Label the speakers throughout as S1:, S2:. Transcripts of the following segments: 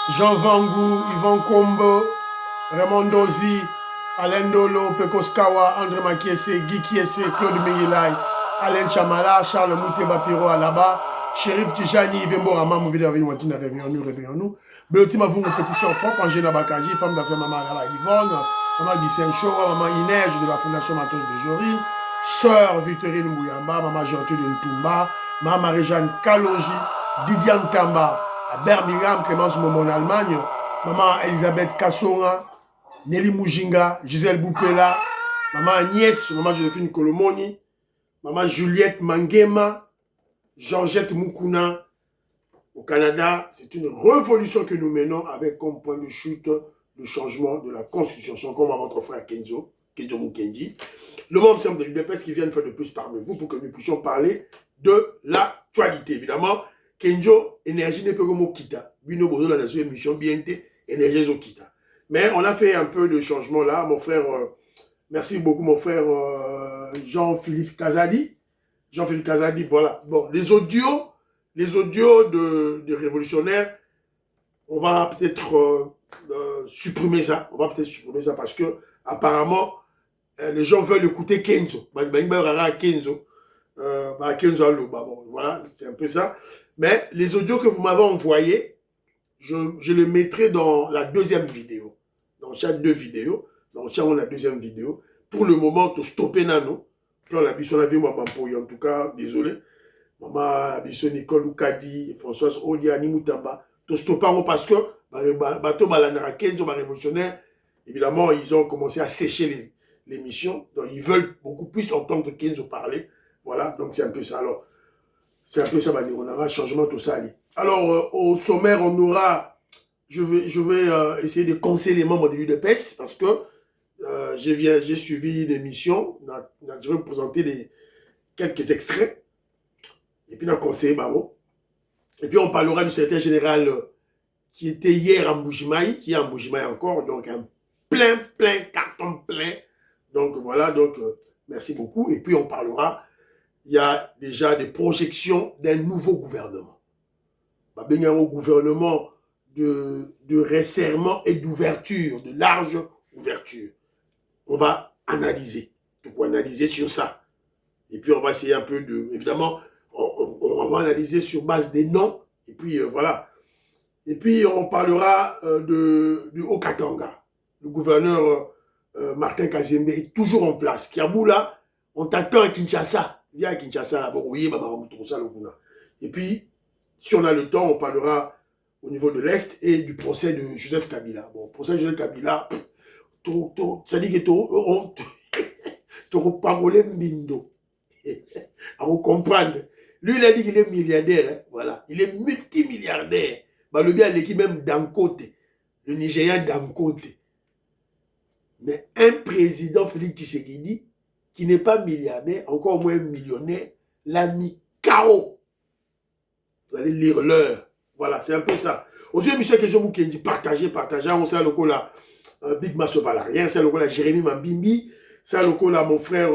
S1: Jean Vangou, Yvan Kombo, Raymond Dozi, Alain Dolo, Pekos Kawa, André Makiese, Guy Kiese, Claude Mingilai, Alain Chamala, Charles Mouteba Piro Alaba, Shérif Tijani, Yvembo Rama, Mouvida Viwatina, réveillons-nous. Belotima Vungo, petit sœur propre, Angela Bakaji, femme d'affaires Maman Alaba Yvonne, Maman Guissène Chora, Maman Inège de la Fondation Matos de Jorine, Sœur Victorine Mouyamba, Maman Gentil de Ntumba, Maman Marie-Jeanne Kalonji, Didiane Tamba, à Birmingham, Clémence Momo en Allemagne, Maman Elisabeth Kassonga, Nelly Mujinga, Gisèle Boupela, Maman Agnès, Maman Joséphine Kolomoni, Maman Juliette Mangema, Georgette Mukuna. Au Canada, c'est une révolution que nous menons avec comme point de chute le changement de la Constitution, comme à votre frère Kenzo Mukendi. Le membre simple de l'UDPS qui vient de faire de plus parmi vous pour que nous puissions parler de l'actualité. Évidemment, Kenzo, énergie n'est pas comme Kita. Bino Bozo dans la émission BNT, énergie au Kita. Mais on a fait un peu de changement là. Mon frère, merci beaucoup mon frère Jean-Philippe Kazadi. Jean-Philippe Kazadi, voilà. Bon, les audios de révolutionnaires, on va peut-être supprimer ça. On va peut-être supprimer ça parce que apparemment, les gens veulent écouter Kenzo. Kenzo. Kenzo, bon, voilà, c'est un peu ça. Mais les audios que vous m'avez envoyés, je les mettrai dans la deuxième vidéo. Dans chaque deux vidéos. Dans chaque la deuxième vidéo. Pour le moment, tout stopper nano. Puis on a vu la vie, maman Pouy, en tout cas, désolé. Maman Abisso Nicole Oukadi, Françoise Odiani Moutamba. Tout stopper parce que, bateau balanara Kenzo, révolutionnaire, évidemment, ils ont commencé à sécher l'émission. Donc, ils veulent beaucoup plus entendre Kenzo parler. Voilà, donc c'est un peu ça. Alors, c'est un peu ça, on aura changement, tout ça. Alors, au sommaire, on aura, je vais essayer de conseiller les membres de l'UDPS parce que j'ai suivi l'émission, je vais vous présenter quelques extraits, et puis on a conseillé Baro. Et puis on parlera du secrétaire général qui était hier à Mbujimaï, qui est à Mbujimaï encore, donc un plein, carton plein. Donc voilà, donc merci beaucoup. Et puis on parlera, il y a déjà des projections d'un nouveau gouvernement. Un gouvernement de resserrement et d'ouverture, de large ouverture. On va analyser. Donc on va analyser sur ça. Et puis on va essayer un peu de... Évidemment, on va analyser sur base des noms. Et puis voilà. Et puis on parlera du Haut-Katanga. Le gouverneur Martin Kazembe est toujours en place. Kiaboula, on t'attend à Kinshasa. Viens à Kinshasa. Bon, oui, et puis, si on a le temps, on parlera au niveau de l'Est et du procès de Joseph Kabila. Bon, procès de Joseph Kabila, ça dit que tu parler mbindo. À vous comprendre. Lui, il a dit qu'il est milliardaire. Hein, voilà. Il est multimilliardaire. Bah, le bien, l'équipe même Dangote. Le Nigeria Dangote. Mais un président, Félix Tshisekedi, qui n'est pas milliardaire, encore moins millionnaire, l'a mis KO. Vous allez lire l'heure. Voilà, c'est un peu ça. Aujourd'hui, Michel Kejomou qui dit partagez. On sait le là. Big Masso Valarien, c'est le là Jérémy Mambimbi, c'est le là mon frère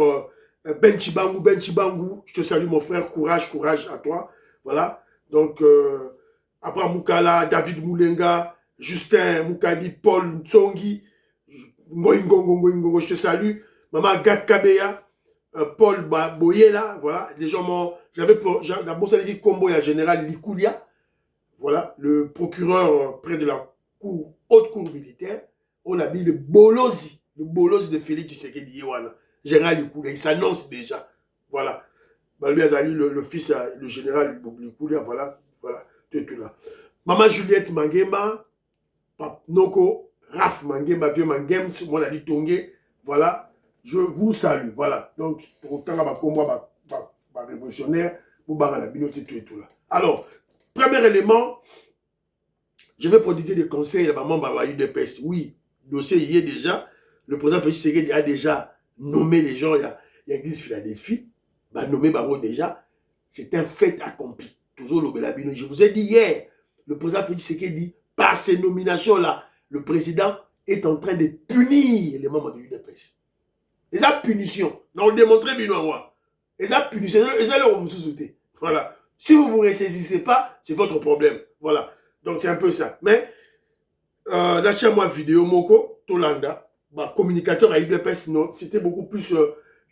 S1: Ben Chibangu, je te salue mon frère, courage à toi. Voilà. Donc, Abraham Moukala, David Moulenga, Justin Moukadi, Paul Tsongi, Ngoingongo, je te salue. Maman Gat Kabeya, Paul Boyela, voilà. Les gens m'ont. D'abord, ça dit Combo et général Likoulia, voilà, le procureur près de la haute cour militaire. On a mis le Bolozi de Félix Tshisekedi Yewana. Général Likoulia, il s'annonce déjà. Voilà. Bah, lui, le fils, le général Likoulia, voilà, tout là. Maman Juliette Mangema, Pape Noko, Raf Mangema, vieux Mangem, moi, on a dit Tongé, voilà, je vous salue, voilà. Donc, pour autant, combat, révolutionnaire, pour la binote, tout là. Alors, premier élément, je vais prodiguer des conseils à maman Baba UDPS. Oui, le dossier y est déjà. Le président Félix Tshisekedi a déjà nommé les gens. Il y a l'église Philadelphie. Bah, nommé Babo déjà. C'est un fait accompli. Toujours le Belabino. Je vous ai dit hier, le président Félix Tshisekedi, par ces nominations-là, le président est en train de punir les membres de l'UDPS. Et ça, punition. On démontrait Binois. Et ça, punition. Et ça, leur sous-souté. Voilà. Si vous ne vous ressaisissez pas, c'est votre problème. Voilà. Donc c'est un peu ça. Mais D'achat moi vidéo moko Tolanda, bah communicateur à UDPS non, c'était beaucoup plus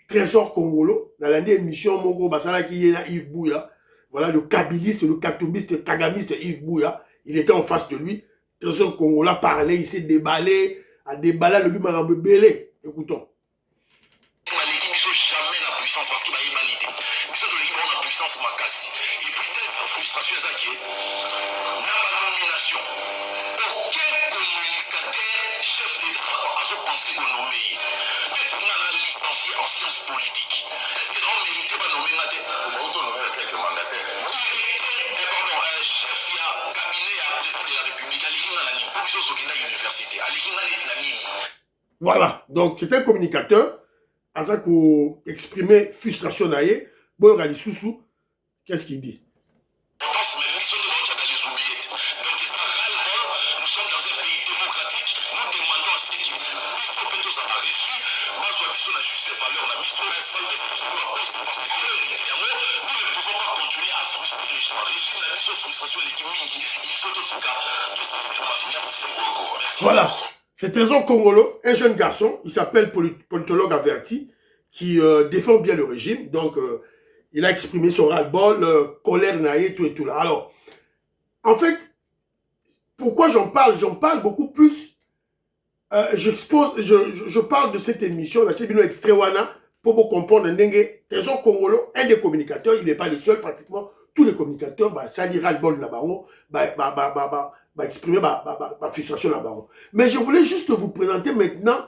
S1: Trésor Congolo dans l'année émission moko basala qui est Yves Bouya. Voilà le kabiliste, le katoumiste, le kagamiste Yves Bouya, il était en face de lui. Trésor Congolo a parlé, il s'est déballé, a déballé le lui m'a belé. Écoutons.
S2: Jamais la puissance parce qu'il va y humanité. Nous sommes de l'équipe en puissance Makassi. Et puis la frustration est ça qui est la nomination. Aucun communicateur chef d'État a ce pensée qu'on nomme. Mais on a la licencié en sciences politiques. Est-ce que l'on mérite pas nommer la tête? On va nommer quelques mandataires. Pardon, chef il y a cabinet à président de la République. À l'Église à l'université. À l'Église.
S1: Voilà, donc c'est un communicateur. Azak pour exprimer frustration naïe, bon Sousou, qu'est-ce qu'il dit?
S2: Donc nous sommes dans un pays démocratique, nous demandons à ceux qui ont reçu, nous ne pouvons pas continuer à frustrer les gens. Régime la frustration, il faut tout ça.
S1: Voilà. C'est Trésor Congolo, un jeune garçon, il s'appelle politologue averti, qui défend bien le régime. Donc, il a exprimé son ras-le-bol, colère naïe, tout et tout là. Alors, en fait, pourquoi j'en parle? J'en parle beaucoup plus. Je parle de cette émission, la Chebino Extrewana, pour vous comprendre, Trésor Congolo, un des communicateurs, il n'est pas le seul, pratiquement tous les communicateurs, ça dit ras-le-bol là-bas, exprimer ma frustration là-bas. Mais je voulais juste vous présenter maintenant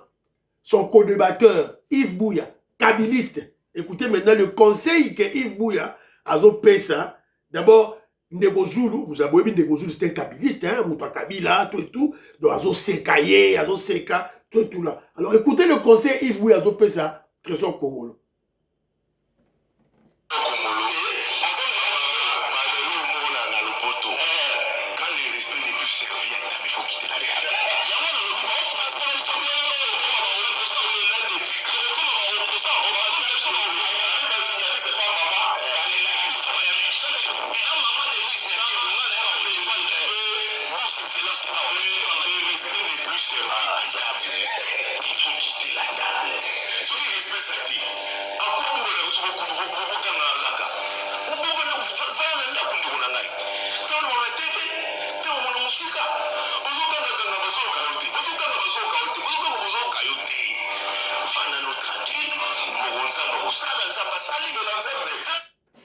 S1: son co-débatteur, Yves Bouya, kabiliste. Écoutez maintenant le conseil que Yves Bouya a fait ça. D'abord, Ndeko Zulu, vous avez vu Ndeko Zulu, c'est un kabiliste, hein, Mouta Kabila, tout et tout. Donc, Azo Sekaye, Azo Seka, tout et tout là. Alors, écoutez le conseil Yves Bouya a fait ça, Trésor Congolo.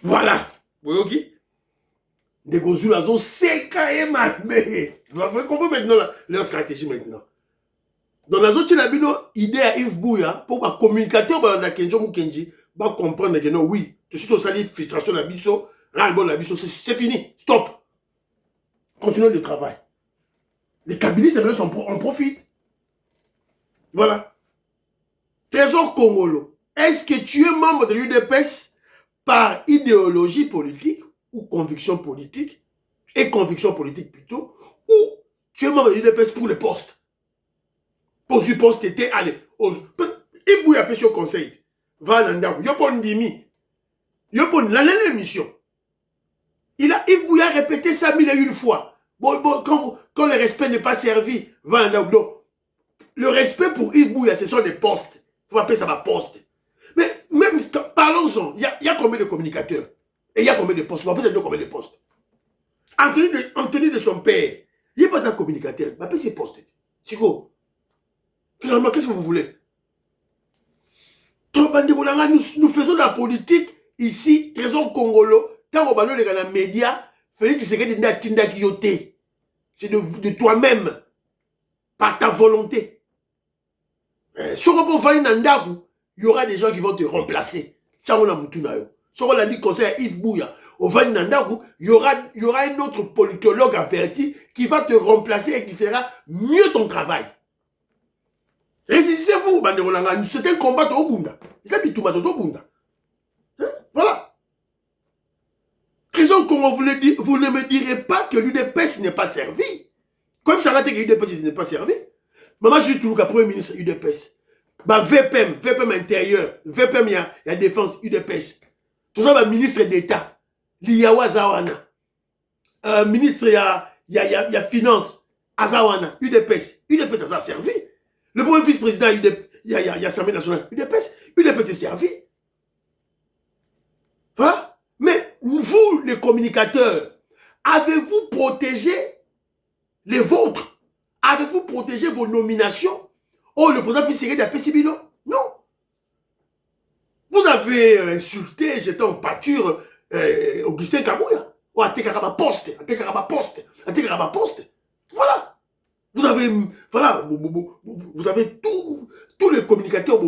S1: Voilà. Vous voyez des Gozou, ils ont sécaillé ma mère. Vous comprenez maintenant leur stratégie maintenant. Donc, la zone de idée à Yves Bouya, pour que communicateur dans Kenjo Mukenji va comprendre que non, oui, tout de suite, on s'allie, filtration de la biso, ras-le-bol la biso, c'est fini, stop. Continuez le travail. Les kabilistes, en profitent. Voilà. Trésor Congolo, est-ce que tu es membre de l'UDPS par idéologie politique ou conviction politique, et conviction politique plutôt, ou tu es membre de l'UDPS pour le poste? Pour ce poste, était allé. Il bouille à ce conseil. Va à Nandakou. Yopon Dimi. Yopon, la même émission. Il bouille à répéter ça 1001 fois. Bon, quand le respect n'est pas servi, va à Nandakou. Le respect pour Yves Bouya, ce sont des postes. Il faut appeler ça ma poste. Mais même, parlons-en, il y a combien de communicateurs? Et il y a combien de postes? On va appeler ça combien de postes? Anthony de son père, il n'est pas un communicateur. On va appeler ses postes. C'est quoi? Finalement, qu'est-ce que vous voulez? Nous faisons de la politique ici, Trésor Congolo. Quand on parle de médias, Félix Tshisekedi n'a tinda kiyote. C'est de toi-même, par ta volonté. Si on va il y aura des gens qui vont te remplacer. Si on a dit conseil à Yves Bouya, il y aura un autre politologue averti qui va te remplacer et qui fera mieux ton travail. Résistez-vous, c'est un combat au Bunda. Voilà. Trésor Congo, vous ne me direz pas que l'UDPS n'est pas servi. Comme ça va être que l'UDPS n'est pas servi. Maman, je suis toujours le premier ministre UDPS. VPM intérieur, VPM, il y a défense UDPS. Tout ça, ministre d'État. Liyawa Zawana. Ministre, il y a finance. Azawana, UDPS. UDPS, ça a servi. Le premier vice-président, il y a l'Assemblée nationale. UDPS. UDPS est servi. Voilà. Mais vous, les communicateurs, avez-vous protégé les vôtres? Avez-vous protégé vos nominations? Oh, le président Fisséré de Pessibino? Non. Vous avez insulté, jeté en pâture Augustin Kabouya. Ou Atekaraba Poste. Voilà. Vous avez, voilà, vous avez tous les communicateurs,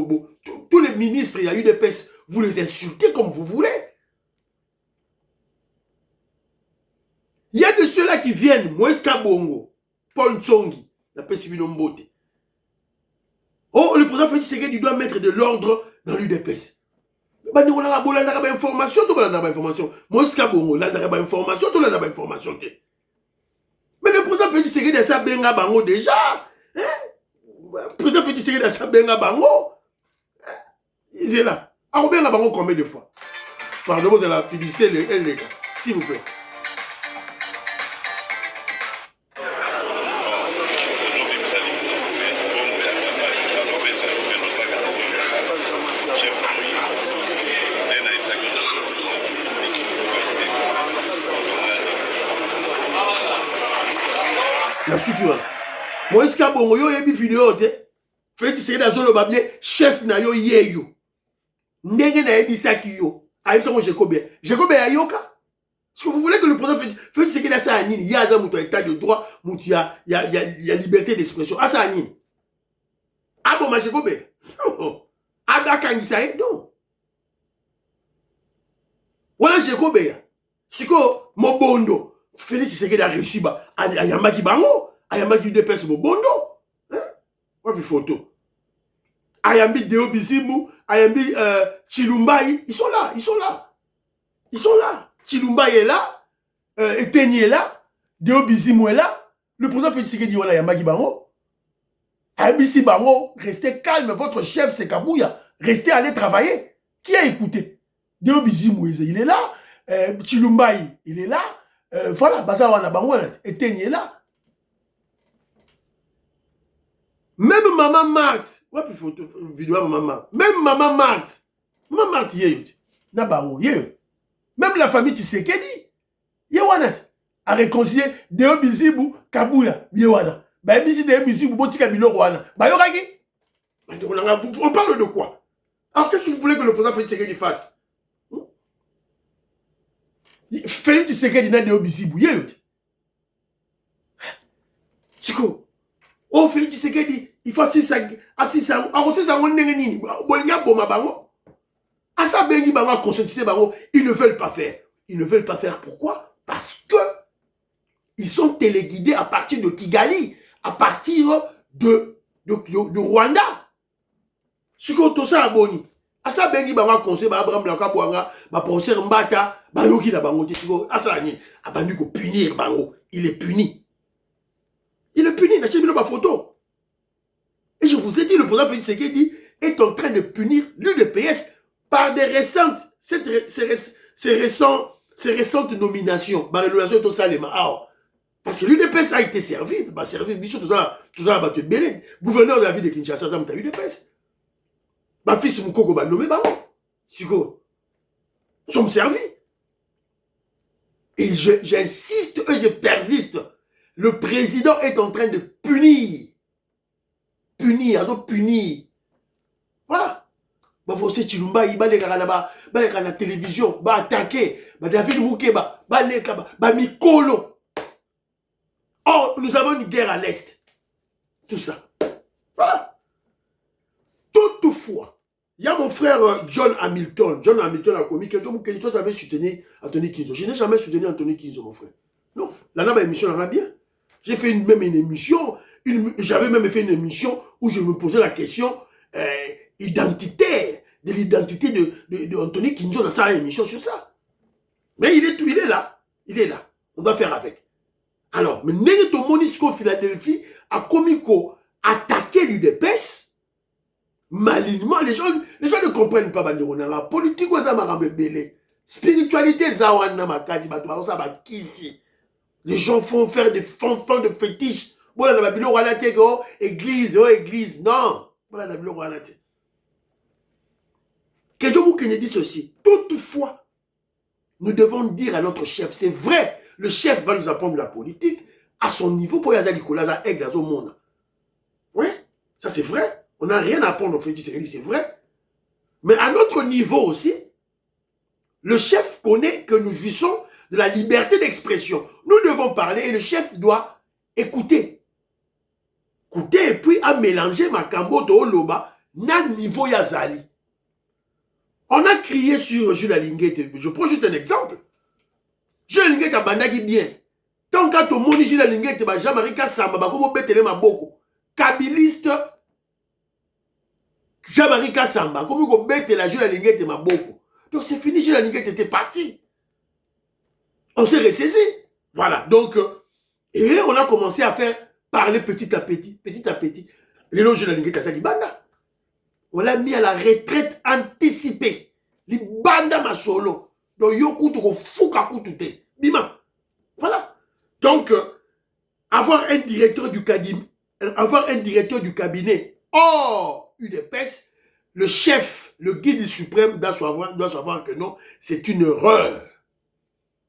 S1: tous les ministres, il y a eu des pèses, vous les insultez comme vous voulez. Il y a de ceux-là qui viennent, Moïse Kabongo, Paul Tsongi, la Pessibino Mbote. Oh, le président Félix Tshisekedi doit mettre de l'ordre dans l'UDPS. Information, Moïse Kabongo, information, information. Mais le président Félix Tshisekedi a sa benga bango déjà. Le président Félix Tshisekedi a sa benga bango. Il est là. Alors benga bango combien de fois? Pardon, vous avez la publicité, les gars. S'il vous plaît. La sucure. Moïse Kabongo yo yebi vidéo te. Félix Tshisekedi azoloba bien chef na yo yeyo. Ndenge na yebi saki yo. Aïssa mo Jekobé. Jekobé ayoka. Est-ce que vous voulez que le président Félix Tshisekedi a ça à nini? Il y a un état de droit, il y a liberté d'expression. Ah ça à nini? Ah bon ma Jekobé. Ada Kangisae non. Voilà Jekobé. Siko Mobondo. Félix Tshisekedi a réussi à Yamaki Bango, à Yamaki UDPS Mobondo. On fait photo. Ayambi Deo Bizimu, Ayambi Chilumbaï, ils sont là. Chilumbaï est là, Eteni est là, Deo Bizimu est là. Le président Félix Tshisekedi dit, voilà, Yamaki Bango. Ayambi Bango, restez calme, votre chef c'est Kabouya. Restez, allez travailler. Qui a écouté? Deo Bizimu, il est là, Chilumbaï, il est là. Voilà, Bazawana Bango, Eteni est là. Même Maman Marthe, ouais, photo, vidéo Maman, même Maman Marthe, na Bango, même la famille Tshisekedi, yewana, a réconcilié Deo Bizibu, Kabouya, yewana. Bah, Bisi Deo Bizibu, Botika Biloko wana. Bah, yoraki. On parle de quoi? Alors, qu'est-ce que vous voulez que le président Félix Tshisekedi fasse? Félix Tshisekedi na Deo Bizibu, Siko. Oh, Félix Tshisekedi, il faut assis ça, on n'est ni, bolinga boma bango. Asa bengi bango, conscientiser bango, ils ne veulent pas faire. Ils ne veulent pas faire pourquoi? Parce que ils sont téléguidés à partir de Kigali, à partir de Rwanda. Siko tosa aboni. Asa bengi bango conseil ba Abraham Laka Boanga, ba professeur Mbata, ba yoki na bango siko asa ni abandi ko punir bango, il est puni. Il est puni, n'a pas de photo. Et je vous ai dit, le président Félix Tshisekedi est en train de punir l'UDPS par ces récentes nominations. Parce que l'UDPS a été servi, tout ça, battu de Bénin. Gouverneur de la ville de Kinshasa, ça m'a l'UDPS. Ma fils Moukoko va nommer Baron. Siko. Sommes servis. Et j'insiste et je persiste. Le président est en train de punir. Voilà. Bah, vous savez, Chilumba, il va aller à la télévision, va attaquer, David Moukeba, va Mikolo. Or, nous avons une guerre à l'Est. Tout ça. Voilà. Toutefois, il y a mon frère John Hamilton. John Hamilton a commis que toi, tu avais soutenu Anthony Kinzo. Je n'ai jamais soutenu Anthony Kinzo, mon frère. Non. Là, ma émission, là, bien. J'ai fait même une émission, j'avais même fait une émission où je me posais la question identitaire, de l'identité de Anthony Kinzo dans sa émission sur ça. Mais il est là. On doit faire avec. Alors, mais Negeto Monisco Philadelphie a commis attaquer l'UDPS malignement. Les gens ne comprennent pas la politique aux Amarambébélé. Spiritualité Zawana Makazi Batouba Kisi. Les gens font faire des fanfans de fétiches Voilà, na babilo wana te ko église, oh église. Non. Voilà, na babilo wana te. Que je vous dit ceci. Toutefois, nous devons dire à notre chef, c'est vrai, le chef va nous apprendre la politique à son niveau pour y aller Nicolas aigle au monde. Oui, ça c'est vrai. On n'a rien à apprendre au Félix Tshisekedi, c'est vrai. Mais à notre niveau aussi, le chef connaît que nous jouissons de la liberté d'expression. Nous devons parler et le chef doit écouter. Écouter et puis à mélanger Makambo de Oloba na niveau Yazali. On a crié sur Jules Alinguet. Je prends juste un exemple. Jules Alinguet a bandaki bien. Tant qu'à tout le monde, Jules Alinguet, Jean-Marie Kassamba, comme Betele Maboko. Kabiliste, Jean-Marie Kassamba, comme Betele Jules Alinguet Maboko. Donc c'est fini, Jules Alinguet était parti. On s'est ressaisi. Voilà. Donc, et on a commencé à faire parler petit à petit. Petit à petit. Les loges Jules Alinguet Kassali Banda. On l'a mis à la retraite anticipée. Les bandas masolo. Donc, yokuto fouka kutute. Bima. Voilà. Donc, avoir un directeur du cabinet hors UDPS, le chef, le guide suprême doit savoir que non, c'est une erreur.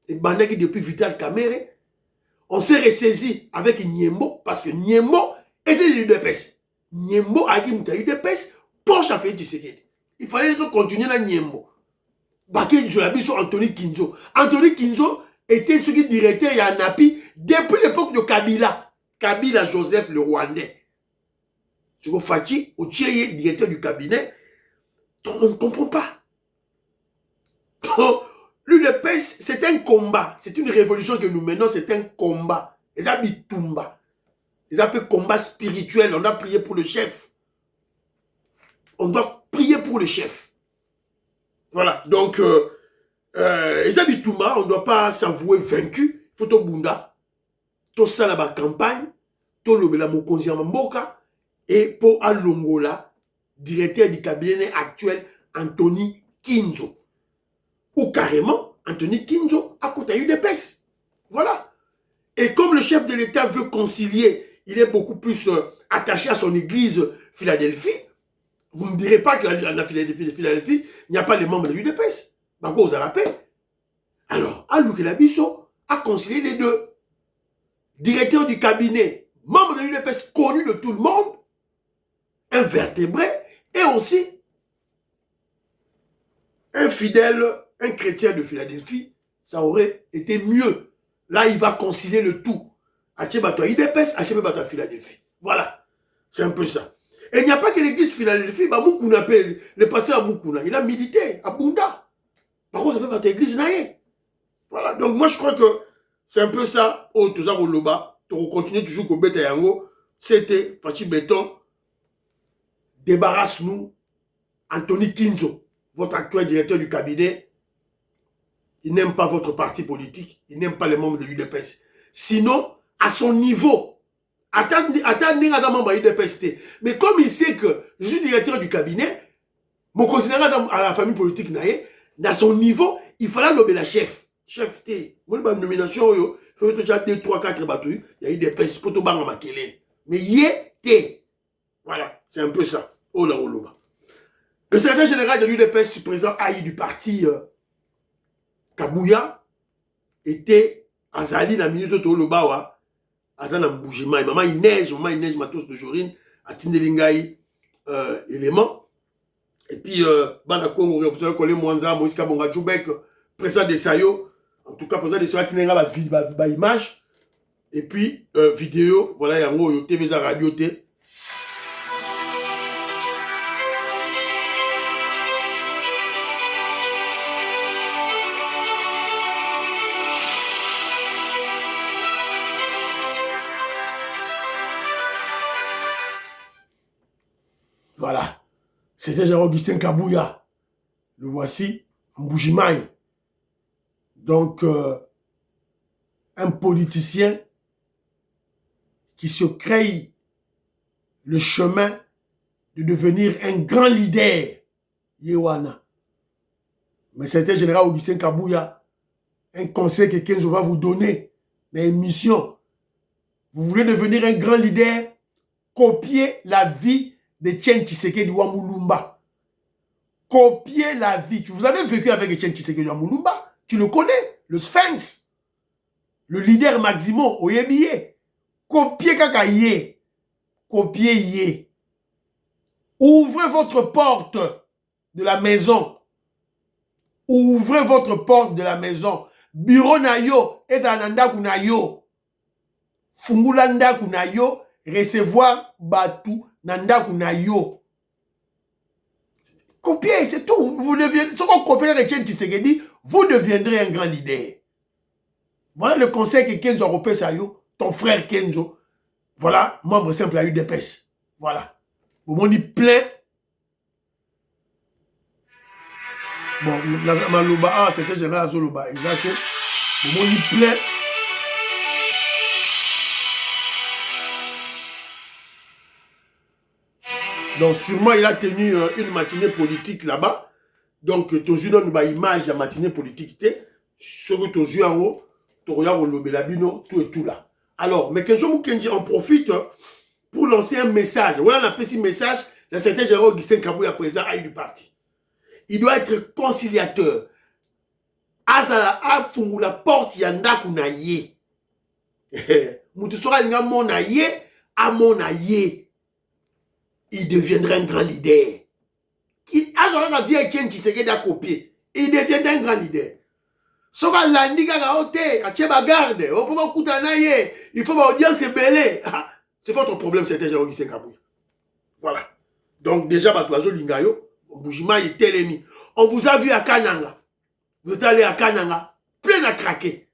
S1: Et bandaki depuis Vital Kamere, on s'est ressaisi avec Niembo parce que Niembo était de l'UDPS. Niembo a dit que l'UDPS Porsche a fait Tshisekedi. Il fallait continuer la Niembo. Baké, je l'ai sur Anthony Kinzo. Anthony Kinzo était ce qui directeur à Napi depuis l'époque de Kabila. Kabila Joseph, le Rwandais. Ce que Fachi, Otieye, directeur du cabinet, on ne comprend pas. L'UDPS, c'est un combat. C'est une révolution que nous menons, c'est un combat. Les Abitumba. Les appellent combat spirituel. On a prié pour le chef. On doit prier pour le chef. Voilà. Donc, les Abitumba, on ne doit pas s'avouer vaincu. Faut Bunda. Tout ça là bas campagne. Tout le la Mokonzi Mboka. Et pour Alongola, directeur du cabinet actuel, Anthony Kinzo. Ou carrément, Anthony Kinzo à côté UDPS. Voilà. Et comme le chef de l'État veut concilier, il est beaucoup plus attaché à son église Philadelphie. Vous ne me direz pas qu'à la Philadelphie, il n'y a pas les membres de l'UDPS. Bango aux la paix. Alors, Alouke Labisso a concilié les deux. Directeur du cabinet, membre de l'UDPS connu de tout le monde, un vertébré, et aussi un fidèle, un chrétien de Philadelphie, ça aurait été mieux. Là, il va concilier le tout. Achebato IDPS, Achebato Philadelphie. Voilà. C'est un peu ça. Et il n'y a pas que l'église Philadelphie, bah, Moukouna, le pasteur à Moukouna, il a milité à Bunda. Par contre, ça peut pas être l'église Naé. Voilà. Donc, moi, je crois que c'est un peu ça. Oh, tout ça, Roloba. Tu continues toujours qu'au Beta Yango. C'était Fachi Béton. Débarrasse-nous. Anthony Kinzo, votre actuel directeur du cabinet, il n'aime pas votre parti politique, il n'aime pas les membres de l'UDPS. Sinon, à son niveau, attendez un membre de l'UDPS. Mais comme il sait que je suis directeur du cabinet, mon considérant à la famille politique, à son niveau, il fallait nommer la chef. Chef T. Moi, ma nomination, il faut déjà 2, 3, 4 bateaux. Il y a eu des pèses pour tout bang à Makele. Mais yé, T. Voilà, c'est un peu ça. Oh là, oh là. Le secrétaire général de l'UDPS, présent AI du parti Kabouya, était à Zali, la minute de Tolobawa, à Zana Mboujima. Maman, il neige, matos de Jorine, à Tindelingaï, élément. Et puis, Bana Kongo, vous savez, Kole Mwanza, Moïse Kabonga Djoubek, président de Sayo, en tout cas, président de Sayo, Tindelinga, image. Et puis, vidéo, voilà, Yango, TV, Radio, T. Voilà. C'était Jean-Augustin Kabouya. Le voici, en Bougimaï. Donc, un politicien qui se crée le chemin de devenir un grand leader, Yewana. Mais c'était général Augustin Kabouya, un conseil que Kenzo va vous donner, une mission. Vous voulez devenir un grand leader? Copiez la vie de Etienne Tshisekedi Wamulumba. Copiez la vie. Vous avez vécu avec Etienne Tshisekedi Wamulumba. Tu le connais, le Sphinx. Le leader Maximo, Oyebie. Copiez Kakaye. Copiez Yé. Ouvrez votre porte de la maison. Ouvrez votre porte de la maison. Bureau Nayo et Ananda Kunayo. Fungulanda Kunayo. Recevoir Batu Nanda Kunayo. Copiez, c'est tout. Vous deviendrez, si on copie Etienne Tshisekedi, vous deviendrez un grand leader. Voilà le conseil que Kenzo Ropé Sayo, ton frère Kenzo, voilà, membre simple à UDPS. Voilà. Vous m'en dites plein. Bon, Malouba, ah, c'était général Zoloba, exact. Vous m'en dites plein. Donc, sûrement, il a tenu une matinée politique là-bas. Donc, tu as une image de la matinée politique. Sur tu as en haut, tu as tout et tout là. Alors, mais Kenzo Mukenji en profite pour lancer un message. Voilà, on a appelé ce message. Le secrétaire général Augustin Kabouya, président du parti. Il doit être conciliateur. Azala afungu la porte yanda kunaye. Moutousora nga monaye, a monaye. Il deviendra un grand leader. Azala la vie Etienne Tshisekedi a copié. Il deviendra un grand leader. Soka landika ga ote, a tcheba garde, on peut pas koutanaye, il faut ma audience belé. C'est votre problème, c'était Jean-Augustin Kabouya. Voilà. Donc déjà, Batoazo Lingayo, Boujima est télémi. On vous a vu à Kananga. Vous êtes allé à Kananga, plein à craquer.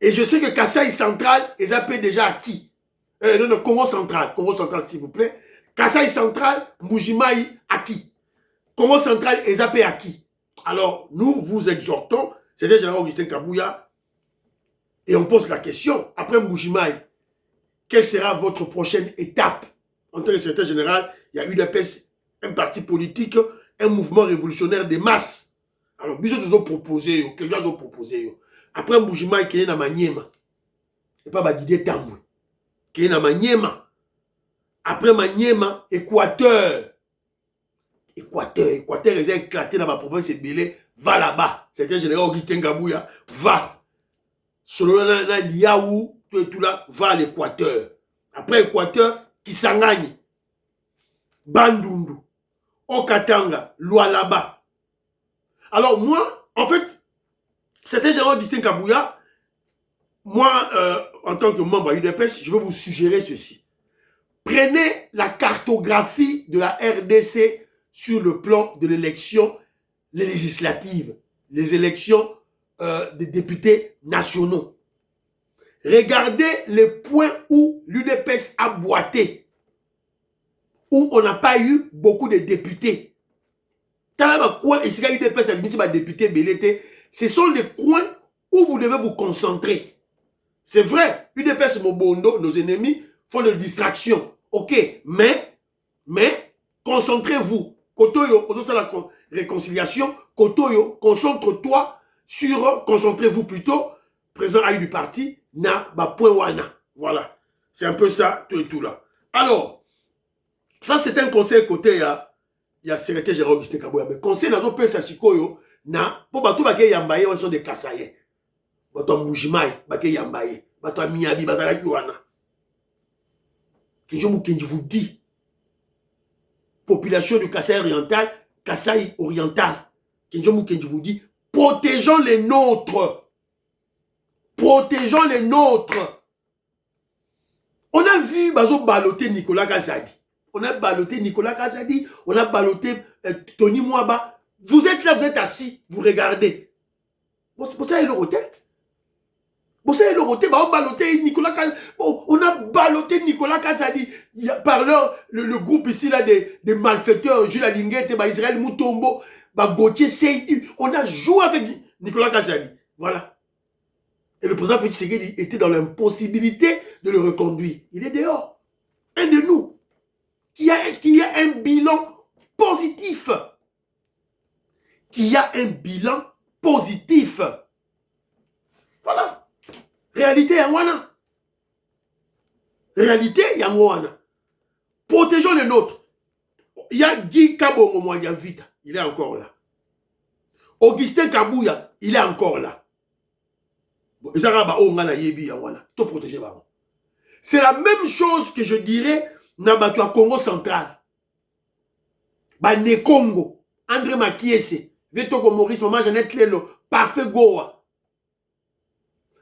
S1: Et je sais que Kasaï Central, ils appellent déjà à qui? Non, Congo Central, s'il vous plaît. Kasaï Central, Moujimaï à qui? Congo Central, ils appellent à qui? Alors, nous vous exhortons, c'était général Augustin Kabouya, et on pose la question, après Moujimaï, quelle sera votre prochaine étape? En tant que secrétaire général, il y a UDPS, un parti politique, un mouvement révolutionnaire des masses. Alors, bisous nous ont proposé, quelqu'un nous a proposé. Après Moujimaï, qui est dans Maniema, et pas Badidé Tambou, qui est dans Maniema. Après Maniema, Équateur, ils ont éclaté dans ma province et Belé, va là-bas. C'était général Augustin Kabouya, va. Selon la Liaou, tout là, va à l'Équateur. Après Équateur, Kisangani, Bandundu, Okatanga, Lualaba. Alors moi, en fait, c'était général Augustin Kabouya. Moi, en tant que membre à UDPS, je vais vous suggérer ceci. Prenez la cartographie de la RDC sur le plan de l'élection législative, les élections des députés nationaux. Regardez les points où l'UDPS a boité, où on n'a pas eu beaucoup de députés. Ce sont les coins où vous devez vous concentrer. C'est vrai, UDPS Mobondo, nos ennemis, font de distraction. Ok, mais concentrez-vous. Kotoyo, la réconciliation, Kotoyo, concentre-toi sur, concentrez-vous plutôt, présent à du parti, na ba point wana. Voilà. C'est un peu ça, tout et tout là. Alors, ça c'est un conseil côté, il y a secrétaire général Augustin Kabouya. Mais conseil dans nos pays, Sikoyo, na, pour batou baké yambaye, ils sont des Kasaye. Bato Moujimaï, baké yambaye. Bato Miyabi, bazalaki wana. Kenjo Mukenji vous dit, population du Kasaï oriental, Kasaï oriental. Kenjo Mukenji vous dit, protégeons les nôtres. Protégeons les nôtres. On a vu Bazo balloter Nicolas Kazadi. On a balloté Nicolas Kazadi. On a balloté Tony Mwaba. Vous êtes là, vous êtes assis, vous regardez. Vous savez le hôtel? Vous savez le hôtel, on a balloté Nicolas Kazadi. On a balloté Nicolas Kazadi. Par le groupe ici là des malfaiteurs, Jules Alinguette, Israël Moutombo, Gauthier Sey. On a joué avec Nicolas Kazadi. Voilà. Et le président Félix Tshisekedi était dans l'impossibilité de le reconduire. Il est dehors. Un de nous. Qui a un bilan positif. Qui a un bilan positif. Voilà. Réalité, Wana. Réalité, il y a Moana. Protégeons les nôtres. Il y a Guy Kabongo Mwanya Vita, il est encore là. Augustin Kabouya, il est encore là. C'est la même chose que je dirais dans le Congo central. Né Congo, André Makiese, Vetoko Maurice, Maman Jeannette Lelo, Parfait Goa,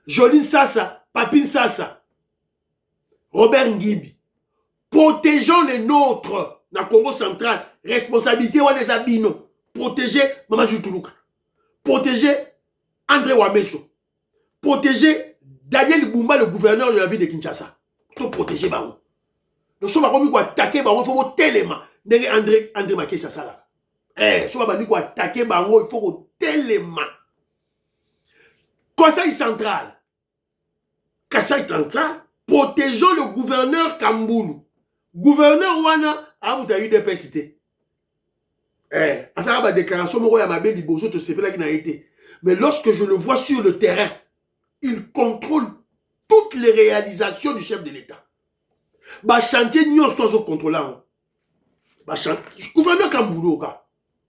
S1: Joline Sassa, Papine Sassa, Robert Ngimbi. Protégeons les nôtres dans le Congo central. Responsabilité des Abino. Protéger Maman Jutuluka. Protéger André Wameso. Protéger Daniel Bumba, le gouverneur de la ville de Kinshasa. Tout protéger Baron. Nous sommes attaquer Baron, il faut tellement. André Maké Sassala. Nous sommes attaquer Baron, il faut tellement. Conseil central. Conseil central. Protégeons le gouverneur Kamboulou. Gouverneur Wana a eu des pécités. À ça, la déclaration, mais lorsque je le vois sur le terrain, il contrôle toutes les réalisations du chef de l'État. Chantier n'y a pas de contrôlant. Gouverneur Kamboulou,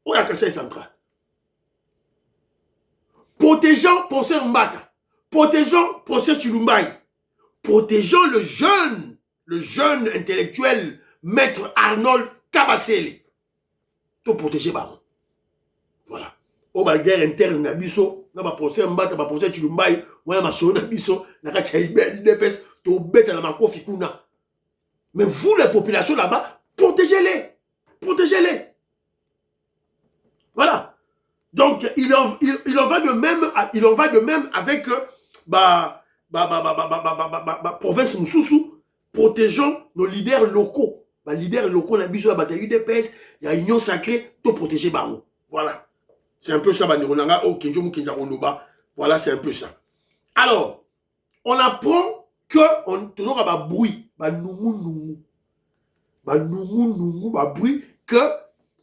S1: où est le conseil central? Protégeons Procès Mbata. Protégeons Procès Chilumbaï. Protégeons le jeune intellectuel, maître Arnold Kabasele. Tout protéger Baron. Voilà. Au bas guerre interne Nabiso, n'a pas procès Mbata, pas procès Chilumbaï, moi ma son Nabiso, n'a pas chaïbé d'idépès, tout bête à la mako fikuna. Mais vous, la population là-bas, protégez-les. Protégez-les. Voilà. Donc, il en va de même avec province Moussoussou. Protégeons nos leaders locaux. Les leaders locaux, la bataille la bataille UDPS, il y a Union Sacrée, tout protéger Baron. Voilà. C'est un peu ça, voilà, c'est un peu ça. Alors, on apprend que, toujours à bruit, bruit, que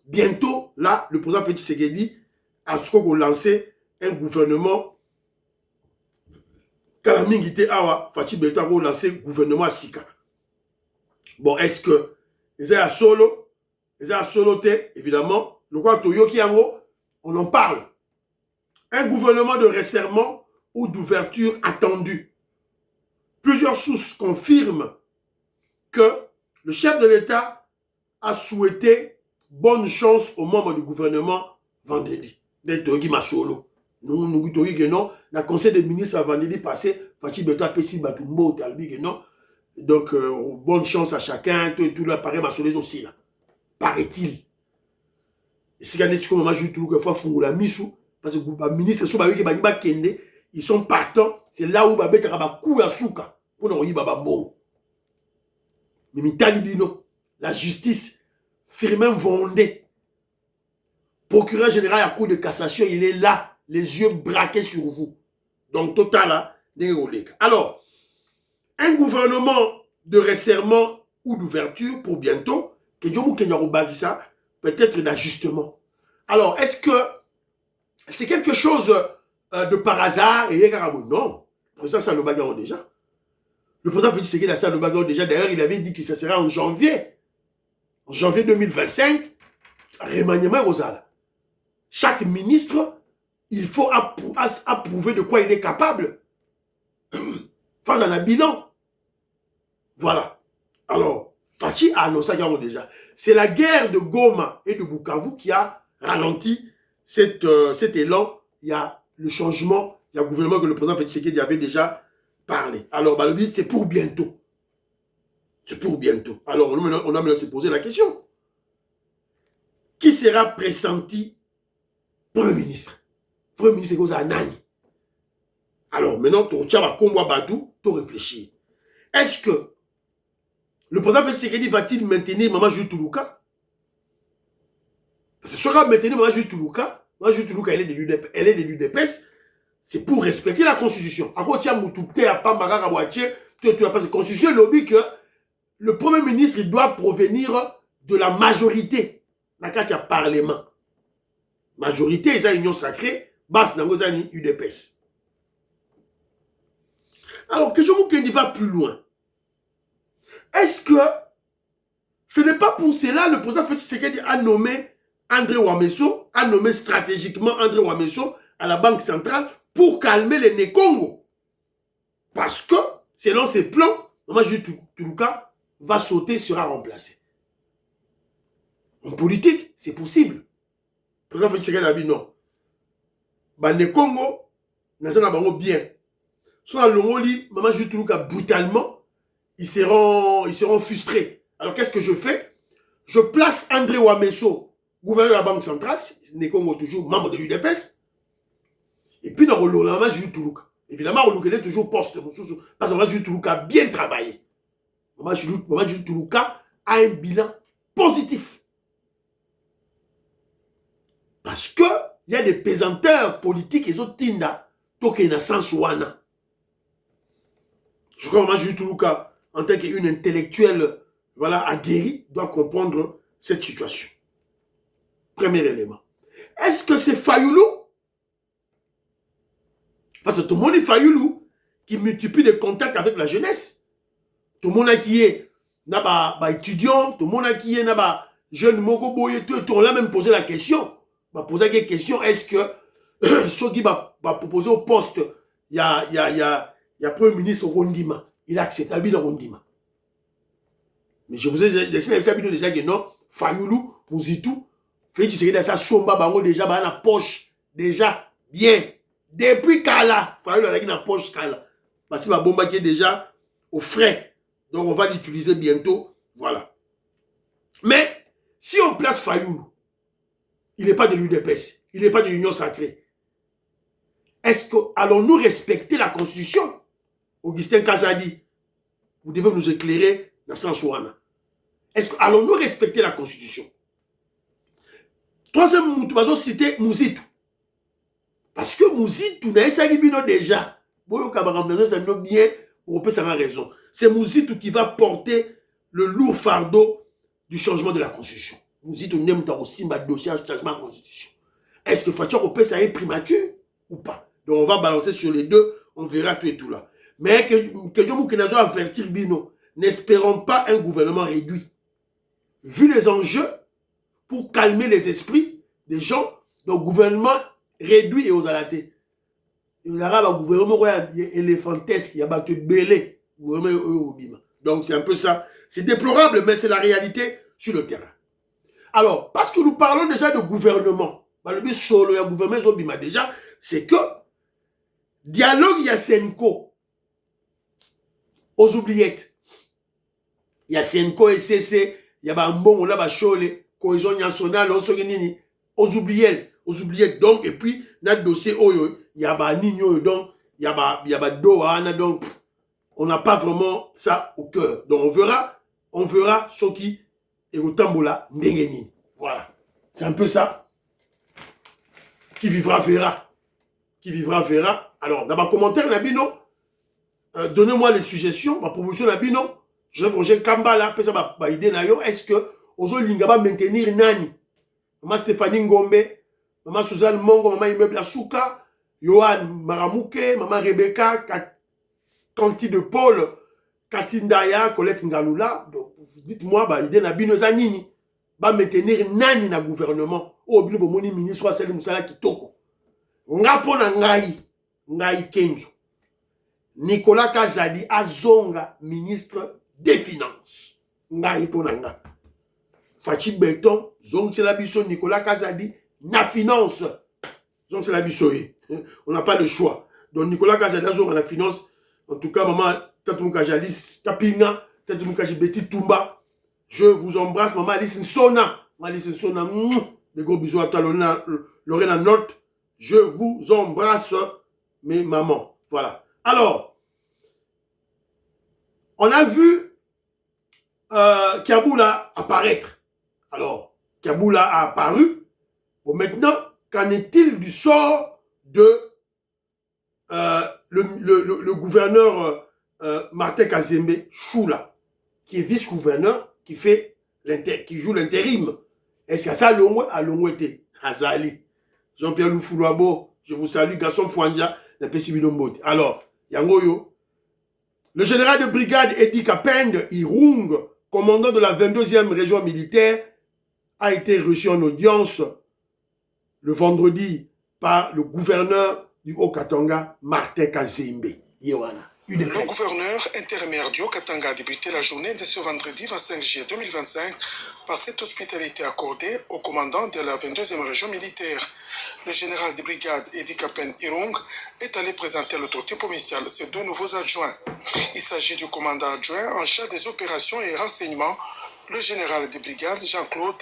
S1: bientôt, là, le président Félix Tshisekedi a lancé un gouvernement. Kalamingite Awa, Fachi Beto a lancé un gouvernement à Sika. Bon, est-ce que ils sont solo? Ils sont solo, évidemment. Le quoi Toyoki Ango, on en parle. Un gouvernement de resserrement ou d'ouverture attendue. Plusieurs sources confirment que le chef de l'État a souhaité bonne chance aux membres du gouvernement vendredi. Toyoki Masolo. Nous disons que non, le conseil des ministres vendredi passé, Fachi Beto a pessi Batumbo, Talbi que non. Donc, bonne chance à chacun, tout l'appareil Masolo aussi là. Paraît-il. Et si vous avez comme je dis que fois Fungula Missou, parce que les ministres ils sont partants, c'est là où Babé Taraba Kou Yasuka pour nous Baba Mbongo. Mais Talibino, la justice, Firmin Vendée, procureur général à Cour de cassation, il est là, les yeux braqués sur vous. Donc, total là, alors, un gouvernement de resserrement ou d'ouverture pour bientôt, peut-être d'ajustement. Alors, est-ce que c'est quelque chose de par hasard? Non. Le président Salobagaro déjà. Le président Félix Tshisekedi a Salobagaro déjà. D'ailleurs, il avait dit que ça sera en janvier. En janvier 2025, remaniement Rosal. Chaque ministre, il faut approuver de quoi il est capable. Face à un bilan. Voilà. Alors, Fachi a annoncé déjà. C'est la guerre de Goma et de Bukavu qui a ralenti cet élan. Il y a le changement, il y a le gouvernement que le président Félix Tshisekedi avait déjà parlé. Alors, le but, c'est pour bientôt. C'est pour bientôt. Alors, on a maintenant se poser la question. Qui sera pressenti Premier ministre? Premier ministre, c'est quoi ça, Nani? Alors, maintenant, tu as Kombo Badou, tu réfléchis. Est-ce que le président Félix Tshisekedi va-t-il maintenir Maman Jules Toulouka? Parce que ce sera maintenir Maman Jules Toulouka. Maman Jules Toulouka, elle est de l'UDPS. C'est pour respecter la Constitution. À quoi tu as moutoupté à Pambara Kabouaché, tu as passé la Constitution, lobby que le Premier ministre, il doit provenir de la majorité. Là, quand il y a Parlement. Majorité, ils ont une union sacrée, basse dans les UDPS. Alors, que je vous dis va plus loin. Est-ce que ce n'est pas pour cela le président Félix Tshisekedi a nommé André Ouamesso, a nommé stratégiquement André Ouamesso à la Banque centrale pour calmer les Nékongo? Parce que, selon ses plans, Maman Jules Toulouka va sauter, sera remplacé. En politique, c'est possible. Le président Félix Tshisekedi a dit non. Les Nékongo, ils sont bien. Soit l'ongoli, Maman Jules Toulouka brutalement, ils seront frustrés. Alors, qu'est-ce que je fais? Je place André Ouamesso, gouverneur de la Banque centrale, Nékongo toujours membre de l'UDPS, et puis dans le Maman Jules Toulouka. Évidemment, on est toujours poste, parce que Maman Jules Toulouka a bien travaillé. Maman Jules Toulouka a un bilan positif. Parce que il y a des pesanteurs politiques et autres tinda, toke na sansouana. Je crois que Maman Jules Toulouka, en tant qu'une intellectuelle, voilà, aguerrie, doit comprendre cette situation. Premier élément. Est-ce que c'est Fayoulou? Parce que tout le monde est Fayoulou qui multiplie des contacts avec la jeunesse. Tout le monde qui est étudiant, tout le monde qui est jeune Moko Boye, on l'a même posé la question. On poser la question, est-ce que ceux qui va proposer au poste, il y a Premier ministre Rondima. Il a accepté à bien Rondima. Mais je vous ai laissé la vidéo déjà que non, Fayoulou, Pouzitou, Félix Tshisekedi ça somba bango déjà dans la poche déjà bien. Depuis Kala, Fayoulou avec la poche Kala. Parce que ma bombe qui est déjà au frais. Donc on va l'utiliser bientôt, voilà. Mais si on place Fayoulou, il n'est pas de l'UDPS, il n'est pas de l'Union sacrée. Est-ce que allons-nous respecter la Constitution? Augustin Kazadi, vous devez nous éclairer dans ce sens-là. Est-ce que allons-nous respecter la Constitution? Troisième, nous allons citer Mouzitou. Parce que Mouzitou n'a pas déjà. Bien, on peut savoir raison. C'est Mouzitou qui va porter le lourd fardeau du changement de la Constitution. Mouzitou n'aime pas aussi ma dossier de changement de la Constitution. Est-ce que Fatio Opé ça est primature ou pas? Donc on va balancer sur les deux, on verra tout et tout là. Mais que je vous avertir Bino, n'espérons pas un gouvernement réduit. Vu les enjeux, pour calmer les esprits des gens, donc gouvernement réduit et aux alatés. Il y aura un gouvernement éléphantesque, il y a un belé. Donc c'est un peu ça. C'est déplorable, mais c'est la réalité sur le terrain. Alors, parce que nous parlons déjà de gouvernement, le solo, il y a gouvernement déjà, c'est que dialogue, il y a Senko aux oubliettes. Il y a Senko et CC, il y a un bon, on a Chole, cohésion nationale, aux oubliettes. Donc, et puis, notre dossier, il y a un Nino, donc, il y a Doha, donc, on n'a pas vraiment ça au cœur. Donc, on verra ce qui est au tambola, ndengeni. Voilà. C'est un peu ça. Qui vivra, verra. Qui vivra, verra. Alors, dans ma commentaire, Nabino, donnez-moi les suggestions, ma proposition, Nabino. Jean-Roger Kambala, est-ce que Ozo Lingaba maintenir Nani? Maman Stéphanie Ngombe, Maman Suzanne Mongo, Maman Immeuble Asuka, Johan Maramouke, Maman Rebecca, Kanti de Paul, Katindaya, Colette Ngalula. Donc, dites-moi, idée Nabino Zanini, va maintenir Nani na gouvernement. Ou Bilo Bomoni ministre, soit celle Moussala Kitoko. Ngapo na Ngai Kenzo. Nicolas Kazadi Azonga, ministre des Finances. Ngai Ponanga. Fachi Beton, Zong Selabiso, Nicolas Kazadi, na finance. Zong Selabiso, on n'a pas le choix. Donc Nicolas Kazadi, Azonga, na finance. En tout cas, maman, Tatumouka Jalis, Tapinga, Tatumouka Jibeti Tumba. Je vous embrasse, maman Alice Nsona. Maman Alice Nsona, des gros bisous à toi, Lorena Note. Je vous embrasse, mes mamans. Voilà. Alors, on a vu Kiaboula apparaître. Alors, Kiaboula a apparu. Bon, maintenant, qu'en est-il du sort de le gouverneur Martin Kazembe Choula, qui est vice-gouverneur, qui joue l'intérim? Est-ce que ça a l'ongoué Azali? Jean-Pierre Loufoulouabo, je vous salue. Gaston Fouanja, la Pessibilombote. Alors, Yangoyo, Le général de brigade Edi Kapend Irung, commandant de la 22e région militaire, a été reçu en audience le vendredi par le gouverneur du Haut-Katanga, Martin Kazembe.
S3: Le gouverneur intérimaire du Haut-Katanga a débuté la journée de ce vendredi 25 juillet 2025 par cette hospitalité accordée au commandant de la 22e région militaire. Le général de brigade Edi Kapen Irung est allé présenter l'autorité provinciale ses deux nouveaux adjoints. Il s'agit du commandant adjoint en charge des opérations et renseignements, le général de brigade Jean-Claude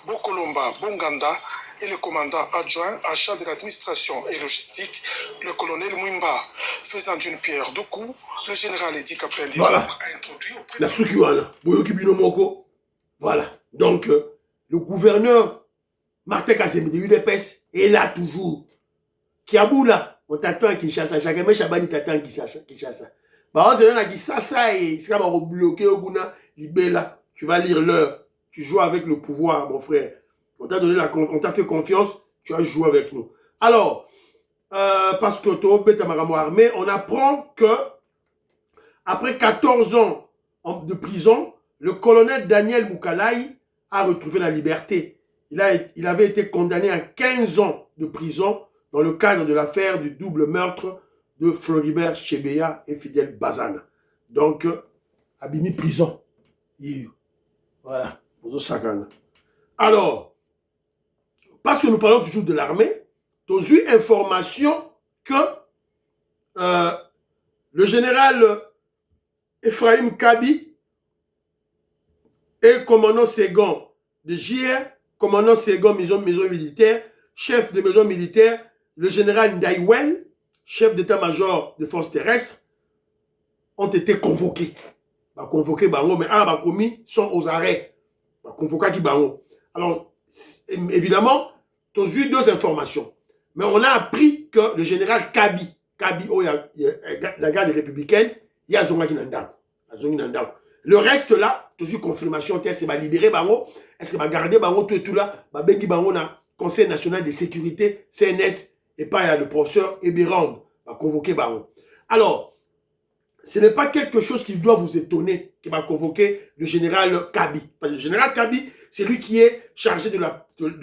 S3: Bokolomba Bonganda, et le commandant adjoint en charge de l'administration et logistique, le colonel Mwimba. Faisant d'une pierre deux coups, le général Edi Kapen
S1: voilà.
S3: a introduit auprès
S1: la Sukiwana, Boyoki Binomoko. Voilà. Donc, le gouverneur Martin Kazembe de l'UDPS est là toujours. Kiaboula, on t'attend à Kinshasa. Chaque fois, Chabani t'attend à Kinshasa. Bah, on s'est dit à Kinshasa et c'est comme bloqué au Gouna, Libéla. Tu vas lire l'heure. Tu joues avec le pouvoir, mon frère. On t'a donné on t'a fait confiance, tu as joué avec nous. Alors, parce que armé, on apprend que après 14 ans de prison, le colonel Daniel Moukalai a retrouvé la liberté. Il avait été condamné à 15 ans de prison dans le cadre de l'affaire du double meurtre de Floribert Chebeya et Fidel Bazana. Donc, Abimi prison. Voilà. Alors, parce que nous parlons toujours de l'armée, tu as eu information que le général Ephraim Kabi et commandant Ségon de JR, commandant Ségon maison militaire, chef de maison militaire, le général Ndaiwen, chef d'état-major des forces terrestres, ont été convoqués. Convoqués, mais commis sont aux arrêts. Convoqués qui bango. Alors, évidemment, tu as eu deux informations. Mais on a appris que le général Kabi, la garde républicaine, il y a Zonga Kinandako. Le reste là, tu as eu confirmation, est-ce qu'il va libérer bango, est-ce qu'il va garder bango, tout là, bengi bango na Conseil national de sécurité, CNS, et pas il y a le professeur Eberand, va convoquer bango. Alors, ce n'est pas quelque chose qui doit vous étonner qui va convoquer le général Kabi. Parce que le général Kabi, c'est lui qui est chargé de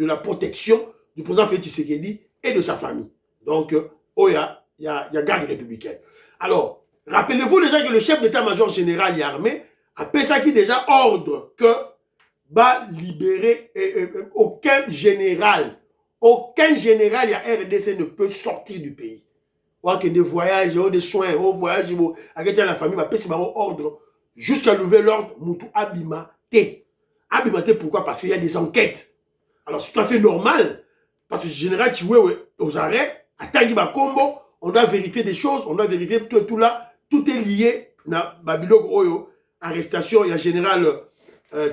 S1: la protection du président Félix Tshisekedi et de sa famille. Donc, il y a garde républicaine. Alors, rappelez-vous déjà que le chef d'état-major général et armé a pensé déjà ordre que va libérer aucun général il y a RDC ne peut sortir du pays. Des voyages, des soins, des voyages, avec la famille, va passer ordre jusqu'à nouvel ordre, Moutou Abimate. Abimate, pourquoi? Parce qu'il y a des enquêtes. Alors, c'est tout à fait normal. Parce que le général Chiwewe, aux arrêts, à Tangiba Kombo, on doit vérifier des choses, on doit vérifier tout là. Tout est lié. Na Babylone Oyo, arrestation, il y a général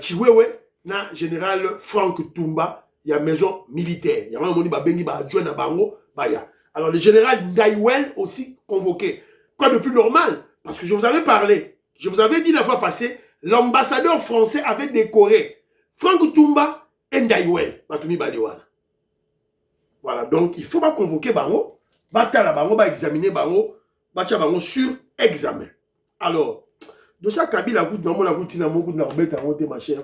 S1: Chiwewe, na général Franck Toumba, il y a maison militaire. Il y a un monde qui va adjoint à Bango, Baya. Alors, le général Ndaiwen aussi convoqué. Quoi de plus normal? Parce que je vous avais parlé, je vous avais dit la fois passée, l'ambassadeur français avait décoré Franck Toumba et Ndaiwen. Voilà, donc il faut pas convoquer Bango, batala Bango, va examiner Bango, batcha Bango sur examen. Alors, de ça, Kabila, ma chère,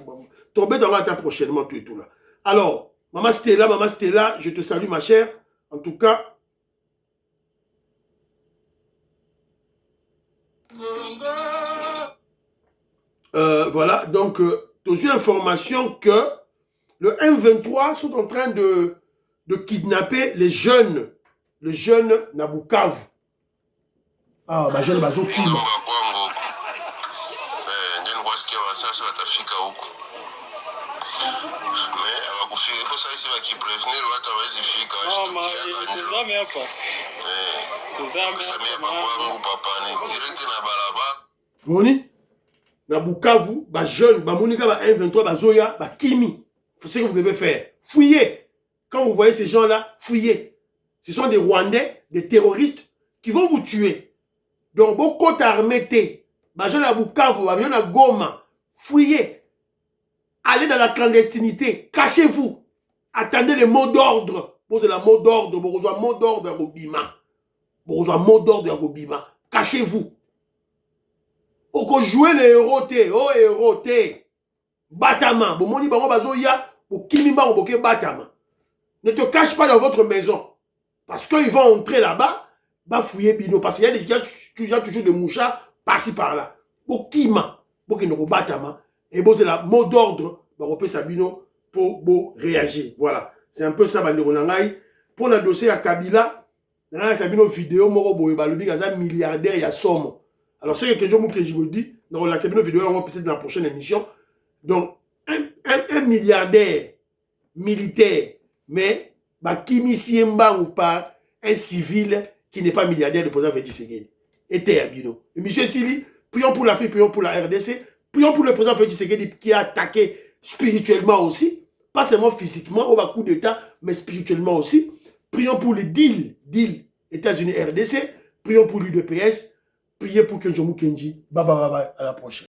S1: prochainement, tout et tout là. Alors, Maman Stella, je te salue, ma chère. En tout cas, voilà, donc, tu as eu information que le M23 sont en train de kidnapper les jeunes Nabukavu. Ah, ma jeune bazo qui Moni na Bukavu, ba jeune, ba monika ba 1-23, ba zoya, ba kimi. C'est ce que vous devez faire. Fouillez. Quand vous voyez ces gens-là, fouillez. Ce sont des Rwandais, des terroristes qui vont vous tuer. Donc, beaucoup d'armées, ba jeune à Bukavu, ba jeune à Goma, fouillez. Allez dans la clandestinité. Cachez-vous. Attendez les mots d'ordre. Posez la mot d'ordre. Vous rejoignez mot d'ordre à Robima. Vous rejoignez mot d'ordre à Robima. Cachez-vous. Oko jouer les héros te, oh héros te. Batama, bon moni bango bazo ya, au kimimba on boke batama. Ne te cache pas dans votre maison. Parce qu'ils vont entrer là-bas, va fouiller bino. Parce qu'il y a toujours des mouchards par-ci par-là. Au kima, pour qu'ils ne batama. Et bon, c'est la mot d'ordre, bah, Sabino pour réagir. Voilà. C'est un peu ça, pour le dossier à Kabila, Sabino vidéo, moro boye, bah, le big milliardaire, il y a somme. Alors, c'est quelque chose que je vous dis, dans la vidéo, on va peut-être dans la prochaine émission. Donc, un milliardaire militaire, mais, bah, Kimi Siemba ou pas, un civil qui n'est pas milliardaire, le président Félix Tshisekedi. Et Abino. Et monsieur Sili, prions pour l'Afrique, prions pour la RDC, prions pour le président Félix Tshisekedi qui a attaqué spirituellement aussi, pas seulement physiquement, au bas coup d'État, mais spirituellement aussi. Prions pour le deal États-Unis-RDC, prions pour l'UDPS, priez pour que Jomo Kenji. Bye bye bye bye, à la prochaine.